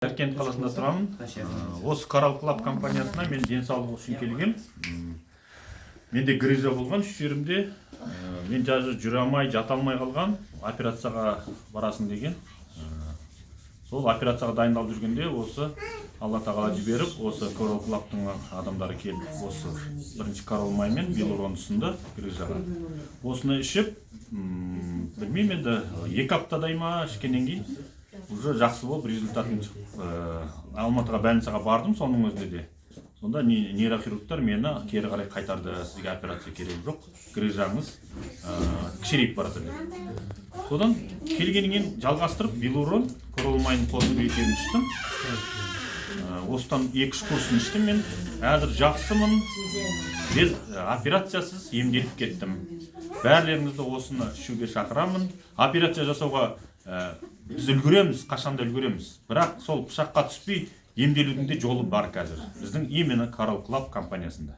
Яркент қаласында тұрамын. Осы Coral Club компаниясына мен денсаулық үшін келгем. Менде грыжа болған үш жерімде. Мен жазы жүре алмай, жата алмай қалған. Операцияға барасың деген. Сол операцияға дайындалып жүргенде осы Алла тағала жіберіп, осы Coral Club'тың адамдары келді. Осы бірінші Coral май мен Билурон ұсынды грыжаға. Осыны ішіп, білмеймін енді 2 аптадай ма ішкеннен кейін уже жақсы болып результатын шығып, Алматыға больницаға бардым соның өзінде де. Сонда нейрохирургтар мені кері қарай қайтарды, сізге операция керек жоқ, грыжаңыз кішірейіп барады деді. Содан келгеннен жалғастырып Билурон, Coral майын қосып екеуін іштім. Осыдан 2-3 курсын іштім мен. Әзір жақсымын, без операциясыз емделіп кеттім. Бәрлеріңізді осыны ішуге шақырамын. Операция жасауға біз үлгереміз, қашанда үлгереміз. Бірақ сол пышаққа түспей емделудің де жолы бар қазір. Біздің именно Coral Club компаниясында.